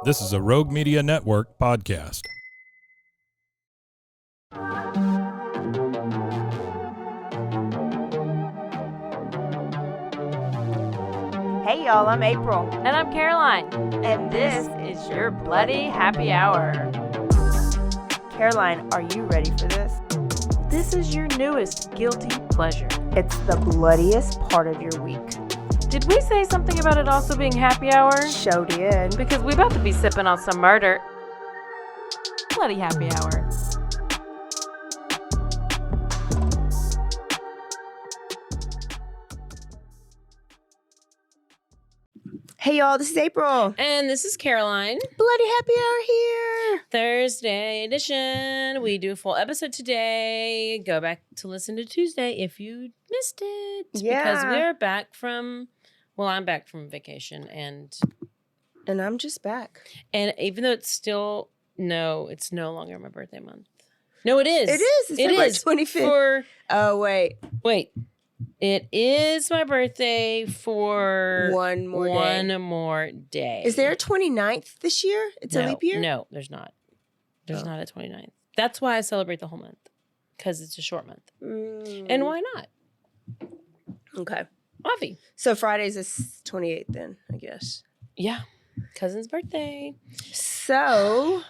This is a Rogue Media Network podcast. Hey y'all, I'm April. And I'm Caroline. And this is your Bloody Happy Hour. Caroline, are you ready for this? This is your newest guilty pleasure. It's the bloodiest part of your week. Did we say something about it also being happy hour? Show did. Because we about to be sipping on some murder. Bloody happy hour. Hey y'all, this is April. And this is Caroline. Bloody Happy Hour here. Thursday edition. We do a full episode today. Go back to listen to Tuesday if you missed it. Yeah. Because we're back from, I'm back from vacation and I'm just back. And even though it's no longer my birthday month. No, it is. It is. It's February 25th. Oh, wait. It is my birthday for one more day. Is there a 29th this year? It's a leap year? No, there's not. There's not a 29th. That's why I celebrate the whole month. Because it's a short month. And why not? Okay. Avi. So Friday's the 28th then, I guess. Yeah. Cousin's birthday. So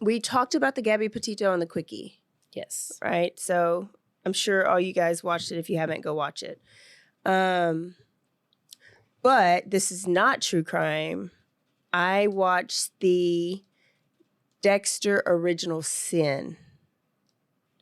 we talked about the Gabby Petito and the Quickie. Yes. Right? So I'm sure all you guys watched it. If you haven't, go watch it. But this is not true crime. I watched the Dexter Original Sin.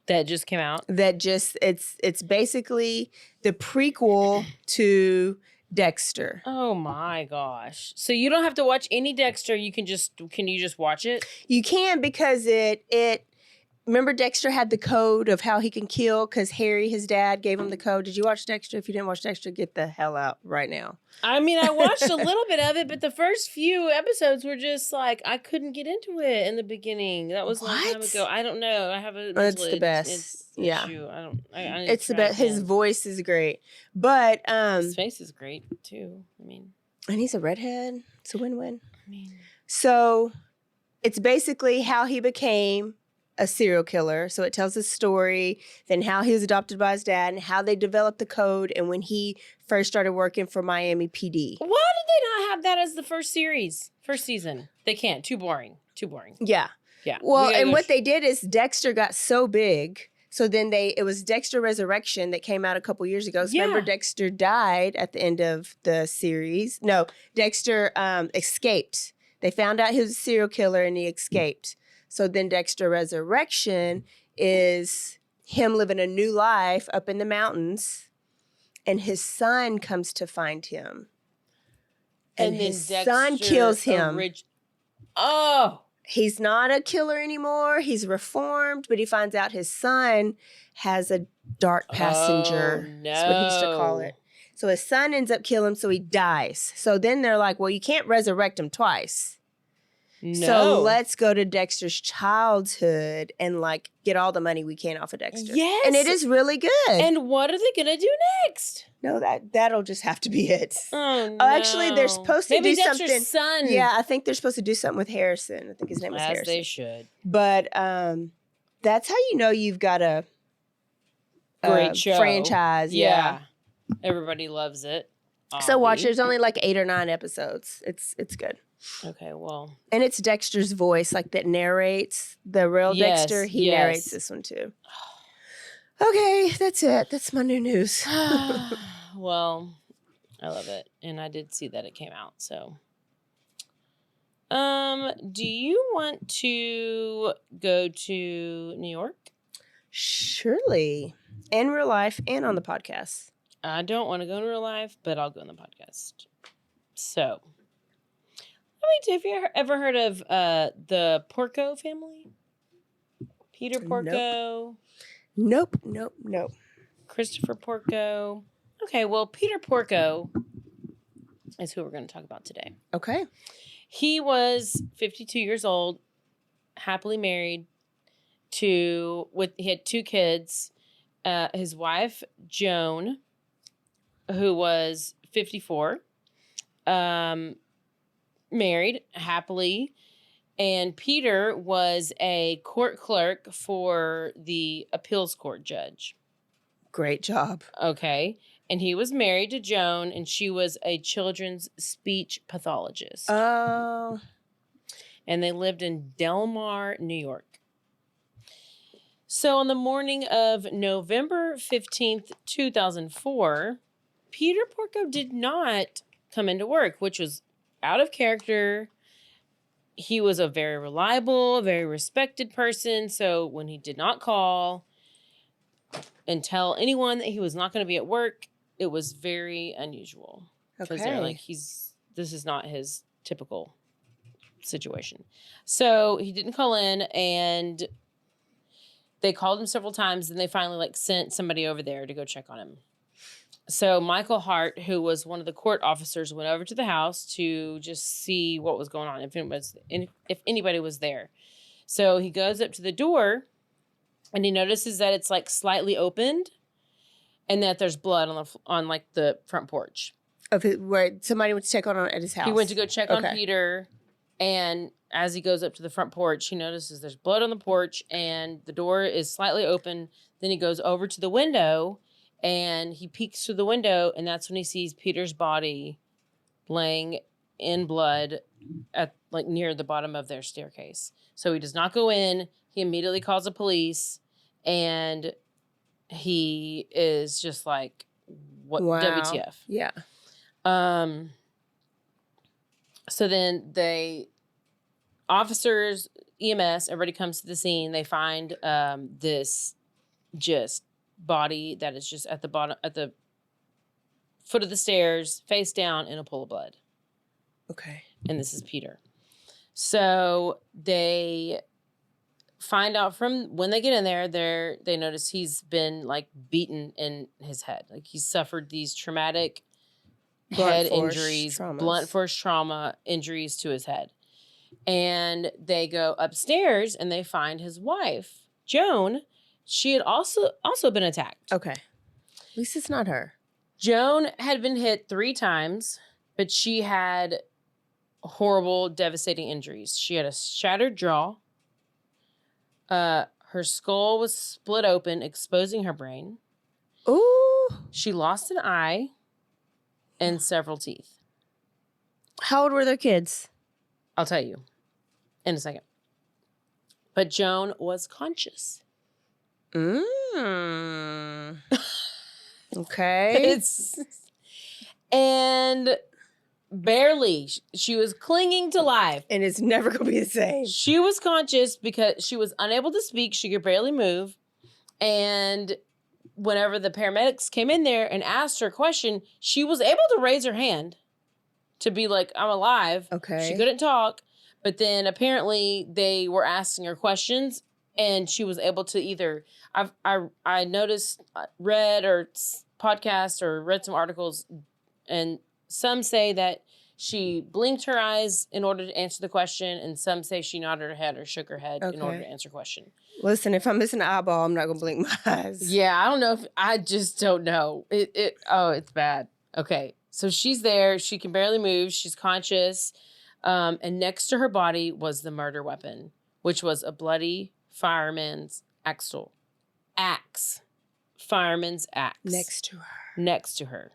That just came out? It's basically the prequel to Dexter. Oh my gosh. So you don't have to watch any Dexter, can you just watch it? You can, because it remember Dexter had the code of how he can kill because Harry, his dad, gave him the code. Did you watch Dexter? If you didn't watch Dexter, get the hell out right now. I mean, I watched a little bit of it, but the first few episodes were just like, I couldn't get into it in the beginning. That was a long time ago. I don't know. I have a It's the best. issue. It's the best. His voice is great. But his face is great too. And he's a redhead. It's a win-win. I So it's basically how he became a serial killer. So it tells his story, then how he was adopted by his dad, and how they developed the code, and when he first started working for Miami PD. Why did they not have that as the first season? They can't. Too boring. Yeah. Yeah. Well, and what they did is Dexter got so big, so then it was Dexter Resurrection that came out a couple years ago. So remember, Dexter died at the end of the series. No, Dexter escaped. They found out he was a serial killer and he escaped. So then Dexter Resurrection is him living a new life up in the mountains, and his son comes to find him. And his son kills him. He's not a killer anymore. He's reformed, but he finds out his son has a dark passenger. Oh, no. That's what he used to call it. So his son ends up killing him, so he dies. So then they're like, well, you can't resurrect him twice. No. So let's go to Dexter's childhood and get all the money we can off of Dexter. Yes. And it is really good. And what are they going to do next? No, that'll just have to be it. Oh, no. Oh, actually, they're supposed to do Dexter's something. Son. Yeah, I think they're supposed to do something with Harrison. I think his name is Harrison. As they should. But that's how you know you've got a great show franchise. Yeah. Everybody loves it. So watch it. There's only 8 or 9 episodes. It's good. Okay, well. And it's Dexter's voice that narrates the real Dexter. He narrates this one too. Okay, that's it. That's my new news. Well, I love it. And I did see that it came out, so. Do you want to go to New York? Surely. In real life and on the podcast. I don't want to go in real life, but I'll go on the podcast. So, have you ever heard of the Porco family? Peter Porco? Nope. Christopher Porco? Okay, well, Peter Porco is who we're going to talk about today. Okay. He was 52 years old, happily married he had 2 kids. His wife, Joan, who was 54, married happily, and Peter was a court clerk for the appeals court judge. Great job. Okay. And he was married to Joan, and she was a children's speech pathologist. Oh. And they lived in Delmar, New York. So on the morning of November 15th, 2004, Peter Porco did not come into work, which was out of character. He was a very reliable, very respected person. So when he did not call and tell anyone that he was not going to be at work, it was very unusual. Because they're like, this is not his typical situation. So he didn't call in, and they called him several times, and they finally sent somebody over there to go check on him. So Michael Hart, who was one of the court officers, went over to the house to just see what was going on, if anybody was there. So he goes up to the door, and he notices that it's slightly opened, and that there's blood on the front porch. Where somebody went to check on him at his house. He went to go check on Peter, and as he goes up to the front porch, he notices there's blood on the porch, and the door is slightly open. Then he goes over to the window, and he peeks through the window, and that's when he sees Peter's body laying in blood at near the bottom of their staircase. So he does not go in. He immediately calls the police, and he is just like, "What? Wow. WTF?" Yeah. So then officers, EMS, everybody comes to the scene. They find this just body that is just at the foot of the stairs, face down in a pool of blood. Okay. And this is Peter. So they find out from when they get in there, they notice he's been beaten in his head. He's suffered these traumatic head injuries, blunt force trauma injuries to his head. And they go upstairs and they find his wife, Joan. She had also been attacked. Okay. At least it's not her. Joan had been hit 3 times, but she had horrible, devastating injuries. She had a shattered jaw. Her skull was split open, exposing her brain. Ooh. She lost an eye and several teeth. How old were their kids? I'll tell you in a second. But Joan was conscious. Okay. And barely. She was clinging to life. And it's never going to be the same. She was conscious because she was unable to speak. She could barely move. And whenever the paramedics came in there and asked her a question, she was able to raise her hand to be like, I'm alive. Okay. She couldn't talk. But then apparently they were asking her questions, and she was able to either, I noticed, read or podcast or read some articles, and some say that she blinked her eyes in order to answer the question, and some say she nodded her head or shook her head in order to answer the question. Listen, if I'm missing an eyeball, I'm not going to blink my eyes. Yeah, I just don't know. It's bad. Okay, so she's there. She can barely move. She's conscious. And next to her body was the murder weapon, which was a bloody fireman's axe. Fireman's axe. Next to her.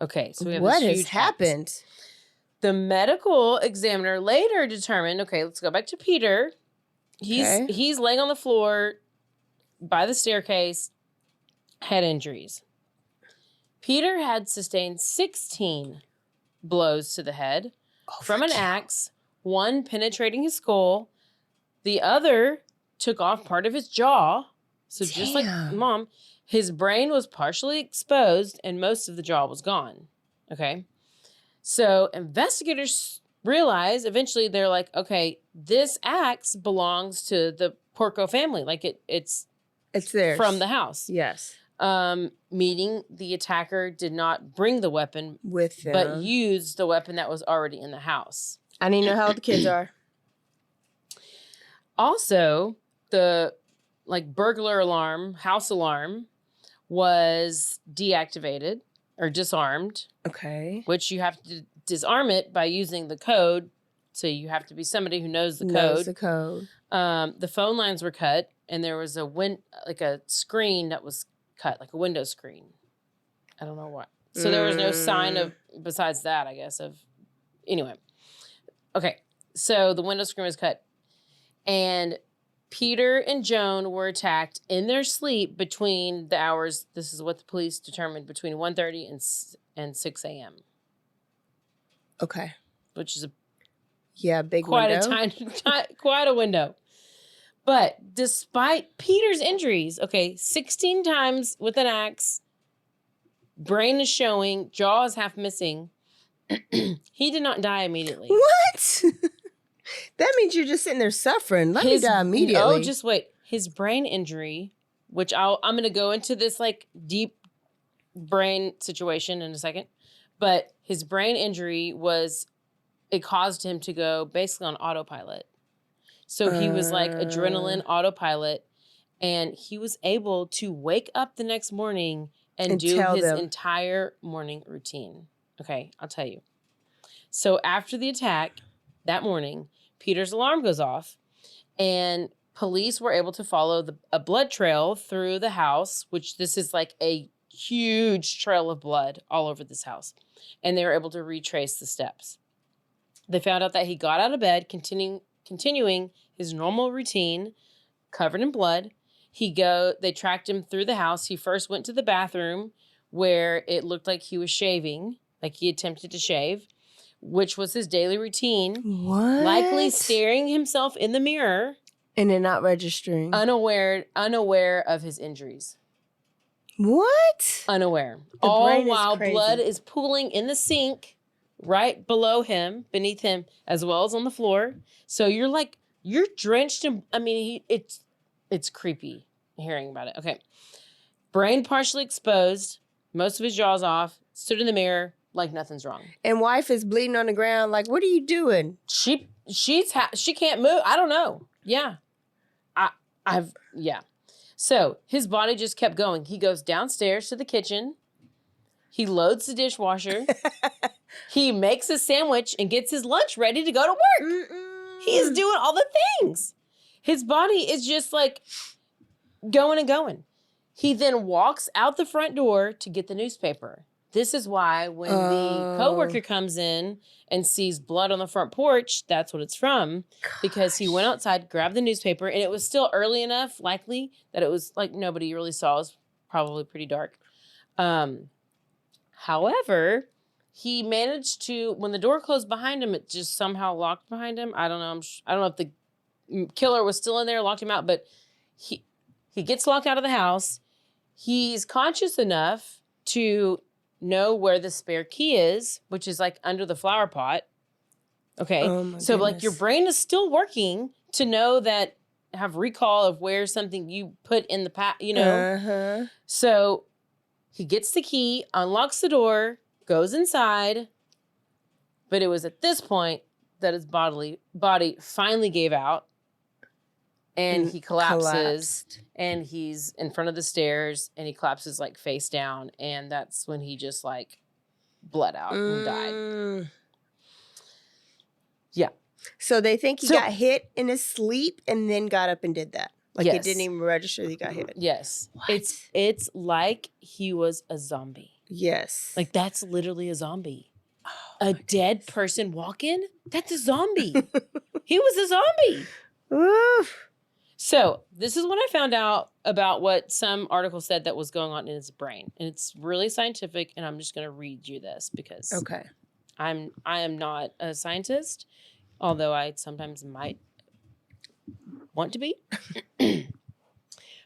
Okay, so we have what this has huge happened? axe. The medical examiner later determined, okay, let's go back to Peter. He's laying on the floor by the staircase, head injuries. Peter had sustained 16 blows to the head from an axe, one penetrating his skull. The other took off part of his jaw. So just like Mom, his brain was partially exposed and most of the jaw was gone. Okay. So investigators realize eventually they're like, okay, this axe belongs to the Porco family. It's theirs. From the house. Yes. Meaning the attacker did not bring the weapon with them, but used the weapon that was already in the house. I need to know how old the kids are. Also, the burglar alarm, house alarm, was deactivated or disarmed. Okay. Which you have to disarm it by using the code. So you have to be somebody who knows the code. The phone lines were cut, and there was a screen that was cut, like a window screen. I don't know what. So there was no sign of, besides that, I guess, anyway. Okay, so the window screen was cut. And Peter and Joan were attacked in their sleep between the hours, this is what the police determined, between 1:30 and 6 a.m. Okay. Which is big quite window. Quite a window. But despite Peter's injuries, 16 times with an axe, brain is showing, jaw is half missing, he did not die immediately. What? That means you're just sitting there suffering. Let me die immediately. Oh, just wait. His brain injury, which I'm going to go into this like deep brain situation in a second, but his brain injury it caused him to go basically on autopilot. So he was like adrenaline autopilot, and he was able to wake up the next morning and do his entire morning routine. Okay, I'll tell you. So after the attack that morning, Peter's alarm goes off, and police were able to follow a blood trail through the house, which this is like a huge trail of blood all over this house. And they were able to retrace the steps. They found out that he got out of bed, continuing his normal routine, covered in blood. They tracked him through the house. He first went to the bathroom where it looked like he was shaving, like he attempted to shave, which was his daily routine. What? Likely staring himself in the mirror. And then not registering. Unaware of his injuries. What? Unaware. All while blood is pooling in the sink right below him, beneath him, as well as on the floor. So you're drenched in, it's creepy hearing about it. Okay. Brain partially exposed, most of his jaw's off, stood in the mirror like nothing's wrong. And wife is bleeding on the ground like, what are you doing? She can't move. I don't know. Yeah. Yeah. So his body just kept going. He goes downstairs to the kitchen. He loads the dishwasher. He makes a sandwich and gets his lunch ready to go to work. He is doing all the things. His body is just like going and going. He then walks out the front door to get the newspaper. This is why when the coworker comes in and sees blood on the front porch, that's what it's from. Gosh. Because he went outside, grabbed the newspaper, and it was still early enough, likely, that it was like nobody really saw. It was probably pretty dark. However, he managed to, when the door closed behind him, it just somehow locked behind him. I don't know. I don't know if the killer was still in there, locked him out, but he gets locked out of the house. He's conscious enough to know where the spare key is, which is like under the flower pot. Okay. Oh so goodness. Like your brain is still working to know that, have recall of where something you put in the So he gets the key, unlocks the door, goes inside. But it was at this point that his body finally gave out. And he collapsed. And he's in front of the stairs, and he collapses like face down. And that's when he just like bled out and died. Yeah. So they think he got hit in his sleep and then got up and did that. Like it didn't even register that he got hit. Yes. What? It's like he was a zombie. Yes. Like that's literally a zombie. A dead person walking? That's a zombie. He was a zombie. Oof. So this is what I found out about what some article said that was going on in his brain. And it's really scientific, and I'm just going to read you this because I am not a scientist, although I sometimes might want to be.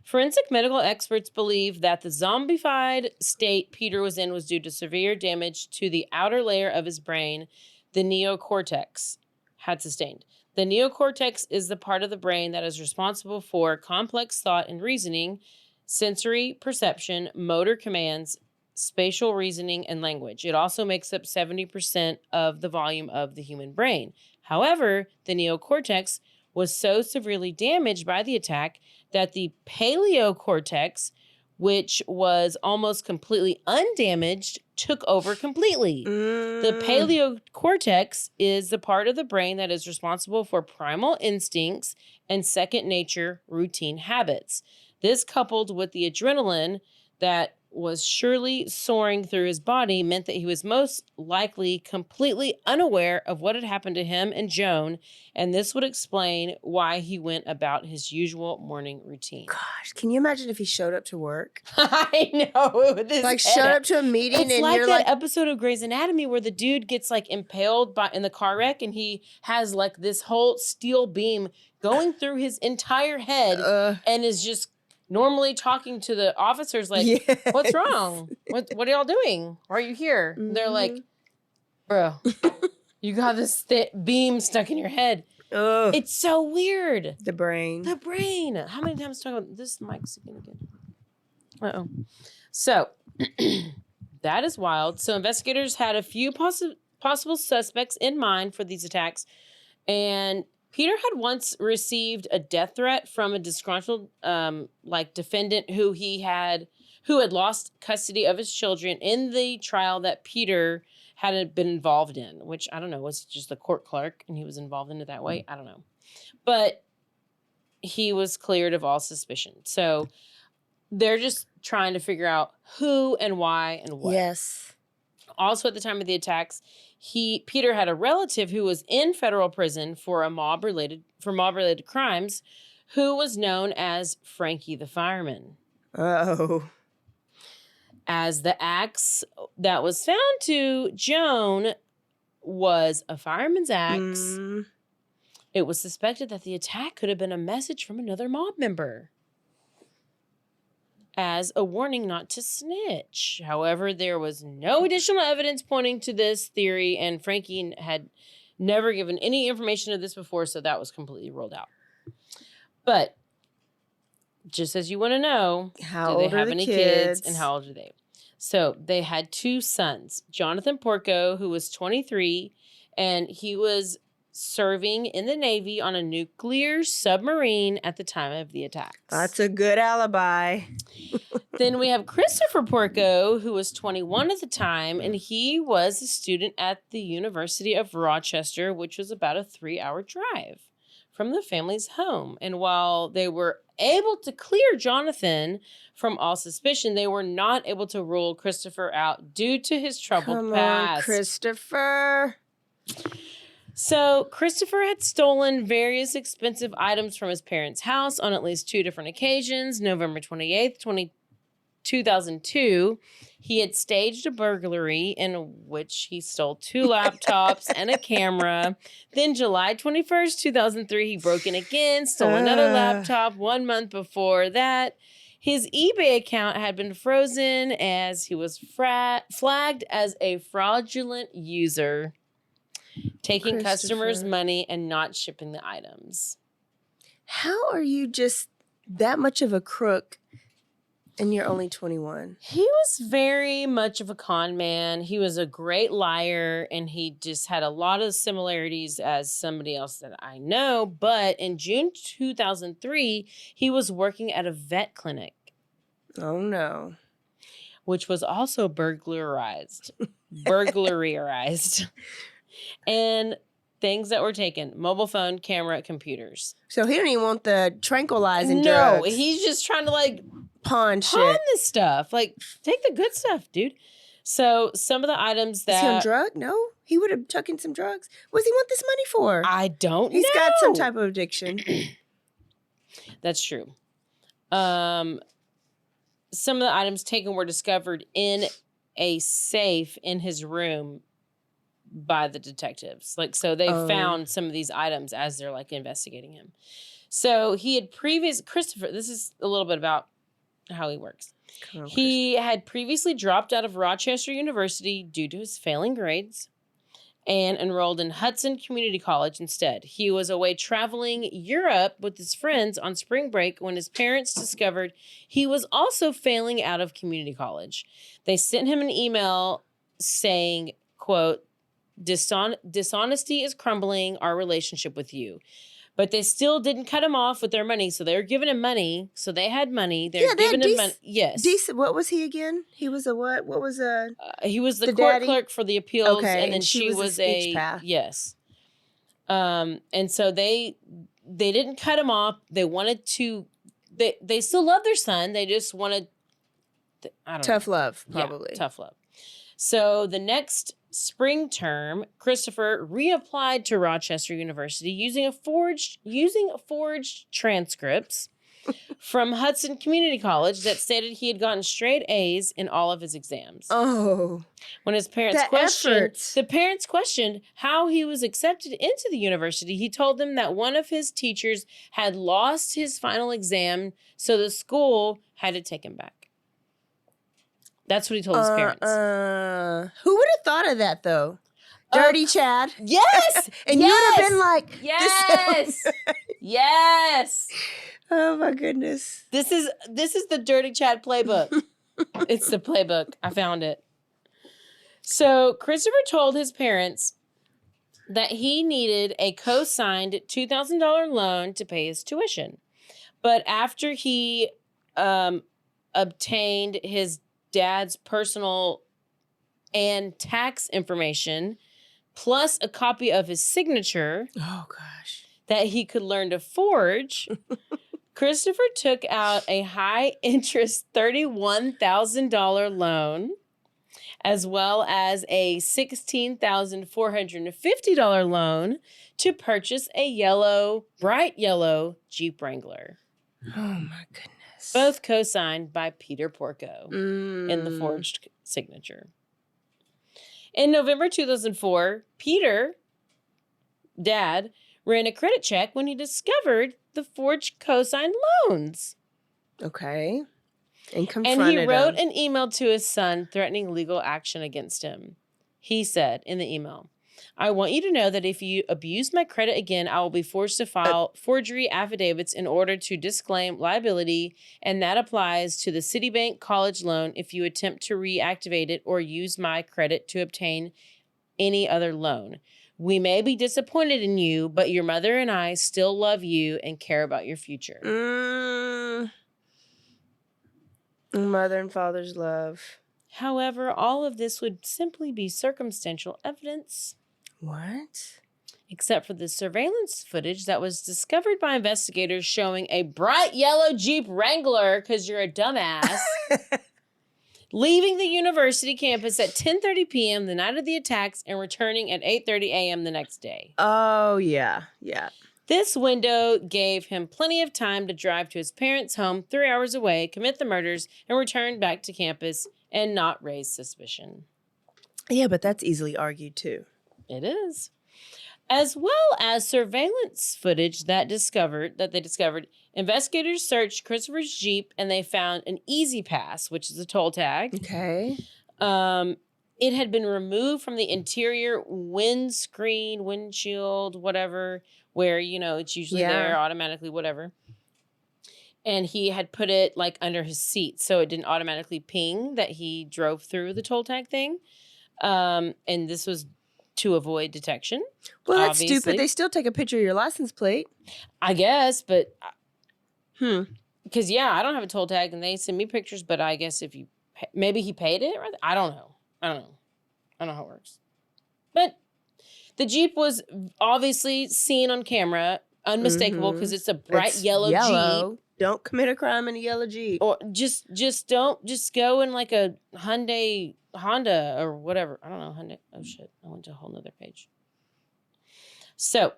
Forensic medical experts believe that the zombified state Peter was in was due to severe damage to the outer layer of his brain, the neocortex had sustained. The neocortex is the part of the brain that is responsible for complex thought and reasoning, sensory perception, motor commands, spatial reasoning, and language. It also makes up 70% of the volume of the human brain. However, the neocortex was so severely damaged by the attack that the paleocortex, which was almost completely undamaged, took over completely. The paleocortex is the part of the brain that is responsible for primal instincts and second nature routine habits. This, coupled with the adrenaline that was surely soaring through his body, meant that he was most likely completely unaware of what had happened to him and Joan, and this would explain why he went about his usual morning routine. Gosh, can you imagine if he showed up to work? I know. Like showed up to a meeting It's and like you're that like, episode of Grey's Anatomy where the dude gets like impaled in the car wreck, and he has like this whole steel beam going through his entire head and is just normally talking to the officers like, what's wrong? What are y'all doing? Why are you here? They're like, bro, you got this beam stuck in your head. It's so weird. The brain. How many times talk about this mic's again? Uh-oh. So that is wild. So investigators had a few possible suspects in mind for these attacks, and Peter had once received a death threat from a disgruntled defendant who had lost custody of his children in the trial that Peter hadn't been involved in, which I don't know, was just a court clerk and he was involved in it that way. I don't know. But he was cleared of all suspicion. So they're just trying to figure out who and why and what. Yes. Also at the time of the attacks, Peter had a relative who was in federal prison for mob related crimes, who was known as Frankie the Fireman. Oh. As the axe that was found to Joan was a fireman's axe, it was suspected that the attack could have been a message from another mob member as a warning not to snitch. However, there was no additional evidence pointing to this theory, and Frankie had never given any information of this before, so that was completely ruled out. But just as you want to know, how do old they have are the any kids? and how old are they? So they had two sons, Jonathan Porco, who was 23, and he was serving in the Navy on a nuclear submarine at the time of the attacks. That's a good alibi. Then we have Christopher Porco, who was 21 at the time, and he was a student at the University of Rochester, which was about a 3-hour drive from the family's home. And while they were able to clear Jonathan from all suspicion, they were not able to rule Christopher out due to his troubled past. Come on, Christopher. So Christopher had stolen various expensive items from his parents' house on at least 2 different occasions. November 28th, 2002, he had staged a burglary in which he stole 2 laptops and a camera. Then July 21st, 2003, he broke in again, stole another laptop 1 month before that. His eBay account had been frozen as he was flagged as a fraudulent user, taking customers' money and not shipping the items. How are you just that much of a crook and you're only 21? He was very much of a con man. He was a great liar, and he just had a lot of similarities as somebody else that I know. But in June 2003, he was working at a vet clinic. Oh, no. Which was also burglarized. And things that were taken: mobile phone, camera, computers. So he don't even want the tranquilizing drugs. No, he's just trying to like pawn shit. This stuff. Like, take the good stuff, dude. So some of the items that... Is he on drug? No? He would have taken some drugs. What does he want this money for? I don't know. He's got some type of addiction. That's true. Some of the items taken were discovered in a safe in his room by the detectives. Like, so they found some of these items as they're like investigating him. So he had Christopher, this is a little bit about how he works. He had previously dropped out of Rochester University due to his failing grades and enrolled in Hudson Community College instead. He was away traveling Europe with his friends on spring break when his parents discovered he was also failing out of community college. They sent him an email saying, quote, dishonesty is crumbling our relationship with you. But they still didn't cut him off with their money. So they were giving him money. So they had money. They're giving him money. Yes. Decent. What was he again? He was a what? What was a... he was the court daddy? clerk for the appeals. Okay, And then she was a speech path. Yes. And so they didn't cut him off. They wanted to... They still love their son. They just wanted... I don't know. Tough love, probably. Yeah, tough love. So the next spring term, Christopher reapplied to Rochester University using forged transcripts from Hudson Community College that stated he had gotten straight A's in all of his exams. Oh. When his parents questioned how he was accepted into the university, he told them that one of his teachers had lost his final exam, so the school had to take him back. That's what he told his parents. Who would have thought of that, though? Dirty Chad. Yes. And you would have been like, yes. Yes. Oh, my goodness. This is the Dirty Chad playbook. It's the playbook. I found it. So Christopher told his parents that he needed a co-signed $2,000 loan to pay his tuition. But after he obtained his dad's personal and tax information, plus a copy of his signature. Oh, gosh. That he could learn to forge, Christopher took out a high-interest $31,000 loan, as well as a $16,450 loan to purchase a bright yellow Jeep Wrangler. Oh, my goodness. Both co-signed by Peter Porco in the forged signature. In November 2004, Peter, Dad, ran a credit check when he discovered the forged co-signed loans. Okay. And confronted And he wrote him. an email to his son threatening legal action against him. He said in the email, "I want you to know that if you abuse my credit again, I will be forced to file forgery affidavits in order to disclaim liability, and that applies to the Citibank college loan if you attempt to reactivate it or use my credit to obtain any other loan. We may be disappointed in you, but your mother and I still love you and care about your future." Mother and father's love. However, all of this would simply be circumstantial evidence. What? Except for the surveillance footage that was discovered by investigators showing a bright yellow Jeep Wrangler, because you're a dumbass, leaving the university campus at 10:30 p.m. the night of the attacks and returning at 8:30 a.m. the next day. Oh, yeah. Yeah. This window gave him plenty of time to drive to his parents' home 3 hours away, commit the murders, and return back to campus and not raise suspicion. Yeah, but that's easily argued, too. It is. As well as surveillance footage that they discovered, investigators searched Christopher's Jeep and they found an Easy Pass, which is a toll tag. Okay. It had been removed from the interior windshield, whatever, where, it's usually there automatically, whatever. And he had put it like under his seat so it didn't automatically ping that he drove through the toll tag thing. And this was to avoid detection. Well, that's stupid. They still take a picture of your license plate. I guess, but... Because, I don't have a toll tag, and they send me pictures, but I guess if you... Maybe he paid it, right? I don't know. I don't know how it works. But the Jeep was obviously seen on camera, unmistakable, because it's a bright yellow Jeep. Don't commit a crime in a yellow Jeep. Or just go in like a Honda or whatever. I don't know. Hyundai. Oh shit. I went to a whole nother page. So,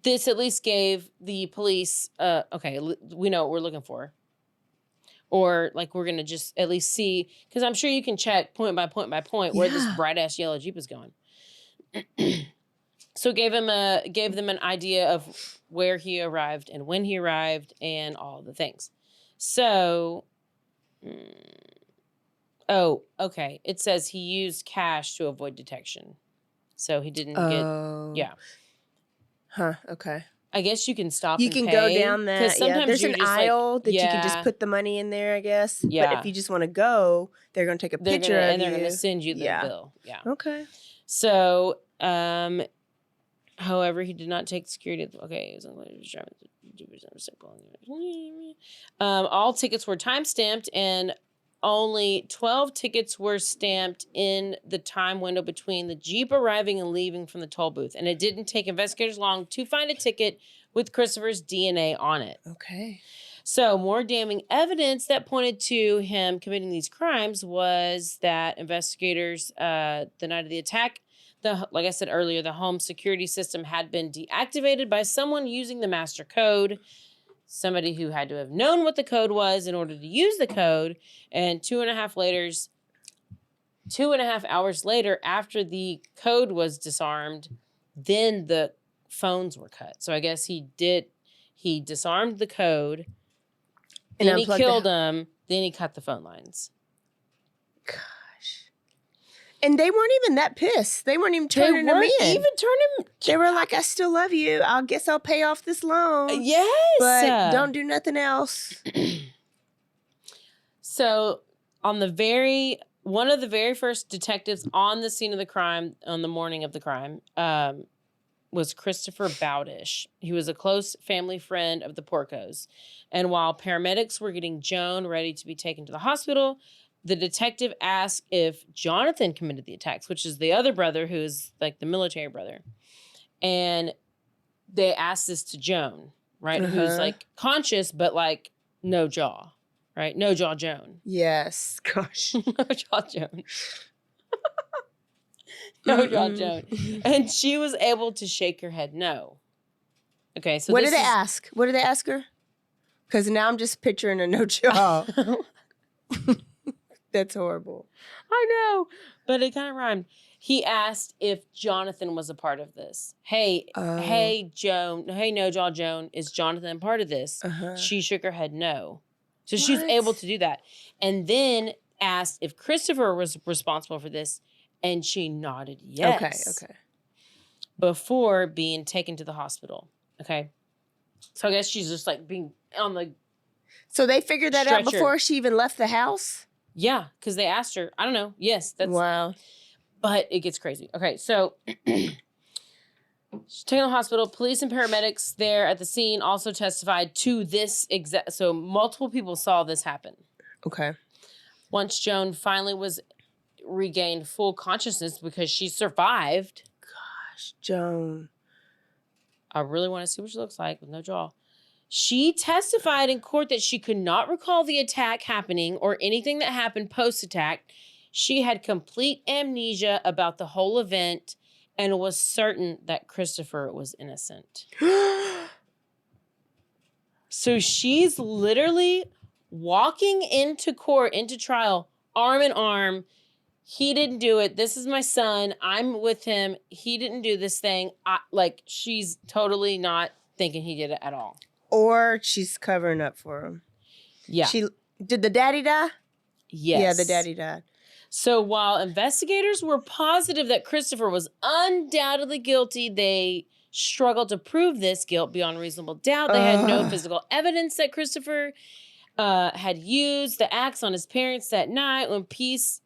this at least gave the police, okay, we know what we're looking for. Or like we're going to just at least see, because I'm sure you can check point by point by point where this bright ass yellow Jeep is going. So gave them an idea of where he arrived and when he arrived and all the things. So, okay. It says he used cash to avoid detection. So he didn't get, Huh, okay. I guess you can stop You and can pay, go down that. sometimes There's an aisle that you can yeah. just put the money in there, I guess. Yeah. But if you just want to go, they're going to take a picture of you. And they're going to send you the bill. Yeah. Okay. So, However, he did not take security. Okay, all tickets were time stamped, and only 12 tickets were stamped in the time window between the Jeep arriving and leaving from the toll booth. And it didn't take investigators long to find a ticket with Christopher's DNA on it. Okay. So more damning evidence that pointed to him committing these crimes was that investigators, the night of the attack, like I said earlier, the home security system had been deactivated by someone using the master code. Somebody who had to have known what the code was in order to use the code. And 2.5 hours later, after the code was disarmed, then the phones were cut. So I guess he disarmed the code, And then he unplugged killed him, then he cut the phone lines. Gosh. And they weren't even that pissed. They weren't even turning him in. They were like, I still love you. I guess I'll pay off this loan. Yes. But don't do nothing else. So one of the very first detectives on the scene of the crime, on the morning of the crime, was Christopher Bowdish. He was a close family friend of the Porcos. And while paramedics were getting Joan ready to be taken to the hospital, the detective asked if Jonathan committed the attacks, which is the other brother who's like the military brother. And they asked this to Joan, right? Who's like conscious, but like no jaw, right? No jaw Joan. Yes. Gosh. No jaw Joan. No jaw Joan. And she was able to shake her head no. Okay, so what did they ask? What did they ask her? Because now I'm just picturing a no jaw. That's horrible. I know, but it kind of rhymed. He asked if Jonathan was a part of this. Hey, Joan. Hey, no jaw Joan. Is Jonathan part of this? She shook her head no. So she's able to do that. And then asked if Christopher was responsible for this. And she nodded yes. Okay. Before being taken to the hospital. Okay. So I guess she's just like being on the So they figured that out stretcher. before she even left the house? Yeah, because they asked her. I don't know. Yes, that's wow. But it gets crazy. Okay, so she's taken to the hospital. Police and paramedics there at the scene also testified to this exact. So multiple people saw this happen. Okay. Once Joan finally was regained full consciousness because she survived. Gosh, Joan. I really want to see what she looks like with no jaw. She testified in court that she could not recall the attack happening or anything that happened post-attack. She had complete amnesia about the whole event and was certain that Christopher was innocent. So she's literally walking into court, into trial, arm in arm. He didn't do it. This is my son. I'm with him. He didn't do this thing. She's totally not thinking he did it at all. Or she's covering up for him. Yeah. Did the daddy die? Yes. Yeah, the daddy died. So while investigators were positive that Christopher was undoubtedly guilty, they struggled to prove this guilt beyond reasonable doubt. They had no physical evidence that Christopher had used the axe on his parents that night when police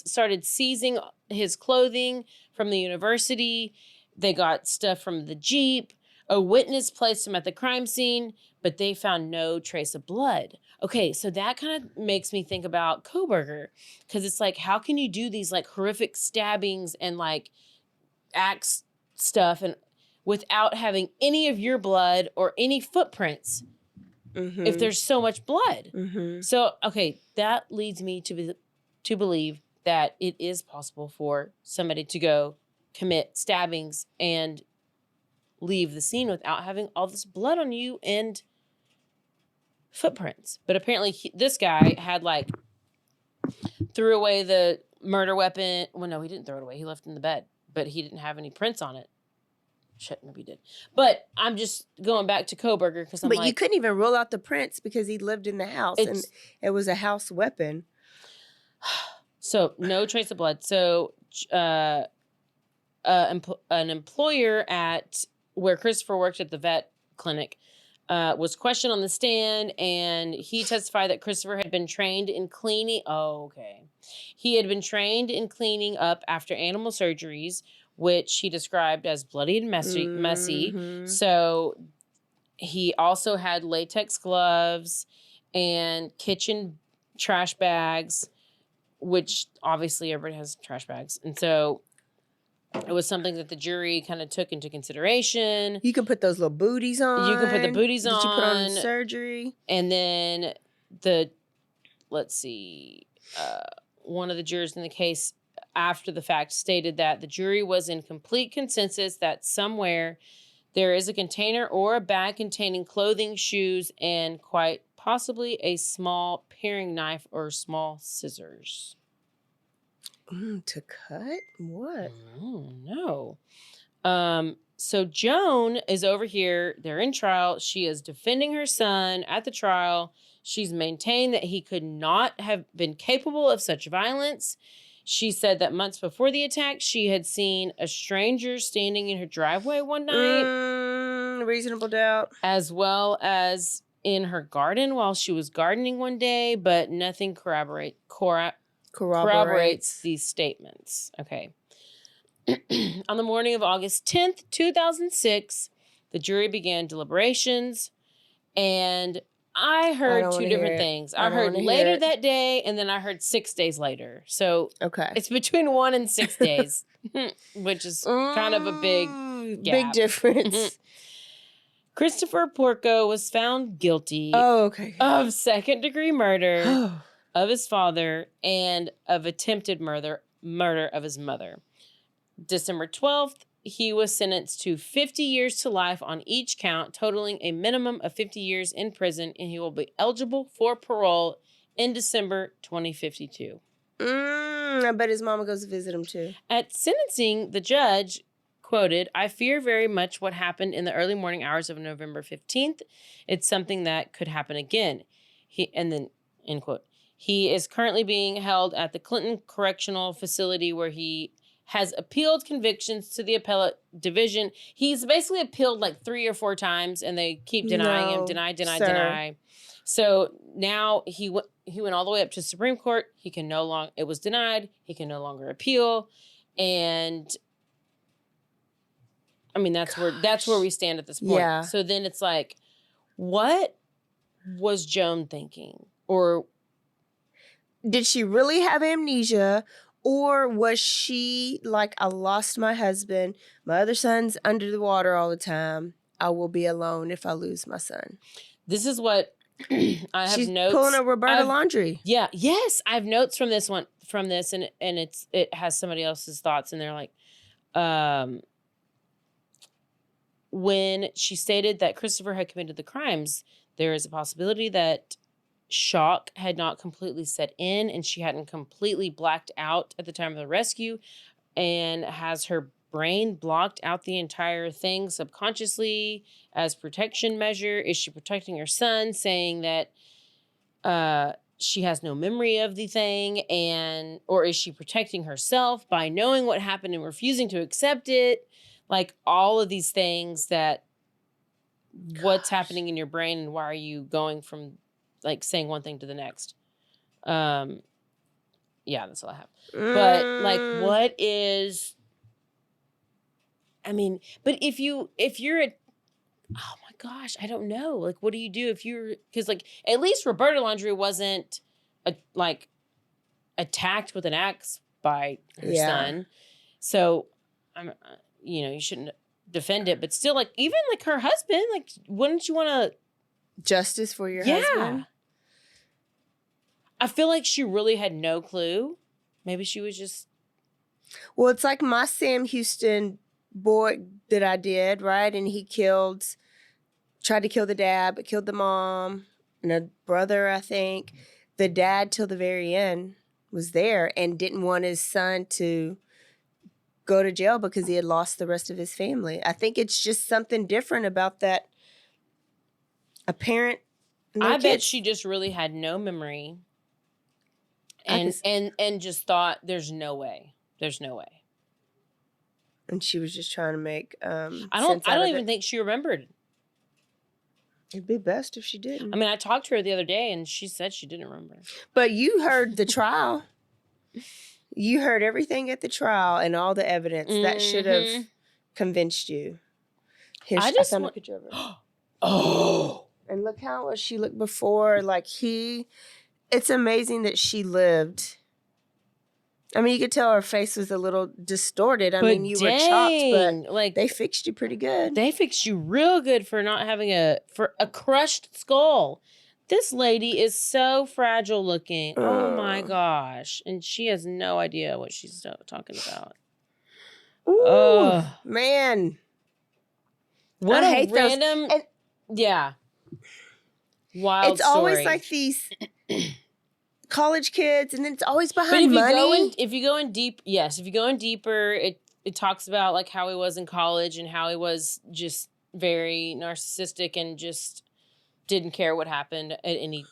started seizing his clothing from the university. They got stuff from the Jeep. A witness placed him at the crime scene, but they found no trace of blood. Okay, so that kind of makes me think about Kohberger, because it's like, how can you do these like horrific stabbings and like axe stuff and without having any of your blood or any footprints if there's so much blood? So, okay, that leads me to believe that it is possible for somebody to go commit stabbings and leave the scene without having all this blood on you and footprints. But apparently this guy had like threw away the murder weapon. Well, no, he didn't throw it away. He left it in the bed, but he didn't have any prints on it. Shit, maybe he did. But I'm just going back to Kohberger because But you couldn't even rule out the prints because he lived in the house and it was a house weapon. So no trace of blood. So an employer at where Christopher worked at the vet clinic was questioned on the stand, and he testified that Christopher had been trained in cleaning. Oh, okay. He had been trained in cleaning up after animal surgeries, which he described as bloody and messy. So he also had latex gloves and kitchen trash bags, which obviously everybody has trash bags. And so it was something that the jury kind of took into consideration. You can put those little booties on. You can put the booties on. That you put on in surgery. And then one of the jurors in the case after the fact stated that the jury was in complete consensus that somewhere there is a container or a bag containing clothing, shoes, and quite possibly a small paring knife or small scissors. To cut? What? No. So Joan is over here. They're in trial. She is defending her son at the trial. She's maintained that he could not have been capable of such violence. She said that months before the attack, she had seen a stranger standing in her driveway one night. Reasonable doubt. As well as in her garden while she was gardening one day, but nothing corroborates these statements. Okay. On the morning of August 10th, 2006, the jury began deliberations, and I heard two different things. I heard later that day, and then I heard 6 days later. So it's between 1 and 6 days, which is kind of a big gap. Big difference. Christopher Porco was found guilty of second-degree murder of his father and of attempted murder of his mother. December 12th, he was sentenced to 50 years to life on each count, totaling a minimum of 50 years in prison, and he will be eligible for parole in December 2052. I bet his mama goes to visit him too. At sentencing, the judge quoted, "I fear very much what happened in the early morning hours of November 15th. It's something that could happen again." End quote. He is currently being held at the Clinton Correctional Facility where he has appealed convictions to the appellate division. He's basically appealed like 3 or 4 times, and they keep denying him, deny. So now he went all the way up to Supreme Court. It was denied. He can no longer appeal. And I mean, that's where we stand at this point. Yeah. So then it's like, what was Joan thinking? Or did she really have amnesia? Or was she like, I lost my husband. My other son's under the water all the time. I will be alone if I lose my son. This is what I have She's notes. Pulling a Roberta Laundry. Yeah. Yes. I have notes from this, and it has somebody else's thoughts, and they're like, when she stated that Christopher had committed the crimes, there is a possibility that shock had not completely set in and she hadn't completely blacked out at the time of the rescue, and has her brain blocked out the entire thing subconsciously as protection measure. Is she protecting her son, saying that she has no memory of the thing, or is she protecting herself by knowing what happened and refusing to accept it? Like all of these things that what's happening in your brain, and why are you going from like saying one thing to the next? Yeah, that's all I have. But like, what is, I mean, but if you're oh my gosh, I don't know. Like, what do you do if because like, at least Roberta Laundry wasn't attacked with an axe by her son. So you shouldn't defend it, but still, like, even like her husband, like, wouldn't you want to justice for your husband? I feel like she really had no clue. Maybe she was just... Well, it's like my Sam Houston boy that I did, right? And he tried to kill the dad, but killed the mom and a brother, I think. The dad, till the very end, was there and didn't want his son to go to jail because he had lost the rest of his family. I think it's just something different about that. A parent... I bet she just really had no memory. And just thought, there's no way. And she was just trying to make I don't even think she remembered. It'd be best if she didn't. I mean, I talked to her the other day and she said she didn't remember. But you heard the trial. You heard everything at the trial and all the evidence that should have convinced you. Here's, I found a picture of her. Oh. And look how she looked before. Like it's amazing that she lived. I mean, you could tell her face was a little distorted. I mean, you were chopped, but like they fixed you pretty good. They fixed you real good for not having a crushed skull. This lady is so fragile looking. Oh my gosh. And she has no idea what she's talking about. Ooh, man. What I a hate random... those. Yeah. Wild It's story. always like these college kids, and then it's always behind money. If you go in deeper, it talks about like how he was in college and how he was just very narcissistic and just didn't care what happened at any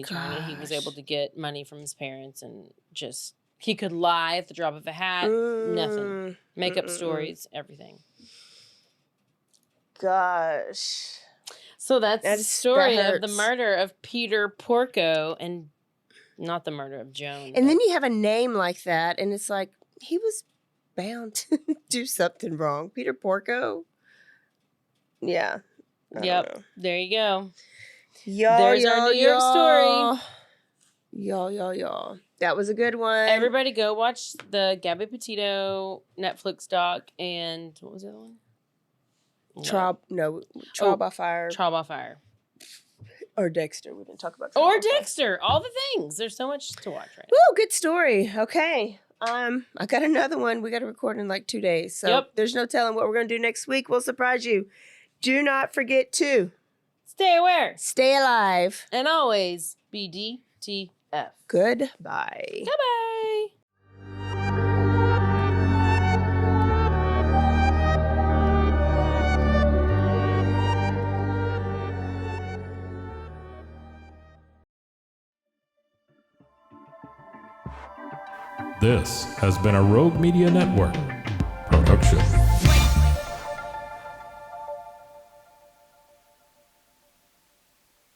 time. And he was able to get money from his parents and just he could lie at the drop of a hat. Nothing. Make up stories, everything. Gosh. So that's the story of the murder of Peter Porco and not the murder of Joan. And then you have a name like that, and it's like, he was bound to do something wrong. Peter Porco? Yeah. Yep. There you go. There's our New York story. Y'all. That was a good one. Everybody go watch the Gabby Petito Netflix doc and what was the other one? Trial by Fire. Trial by Fire. Or Dexter. We didn't talk about Trial by Dexter. Fire. All the things. There's so much to watch right now. Woo, good story. Okay. I got another one. We got to record in like 2 days. So there's no telling what we're going to do next week. We'll surprise you. Do not forget to stay aware. Stay alive. And always be DTF. Goodbye. Goodbye. This has been a Rogue Media Network production.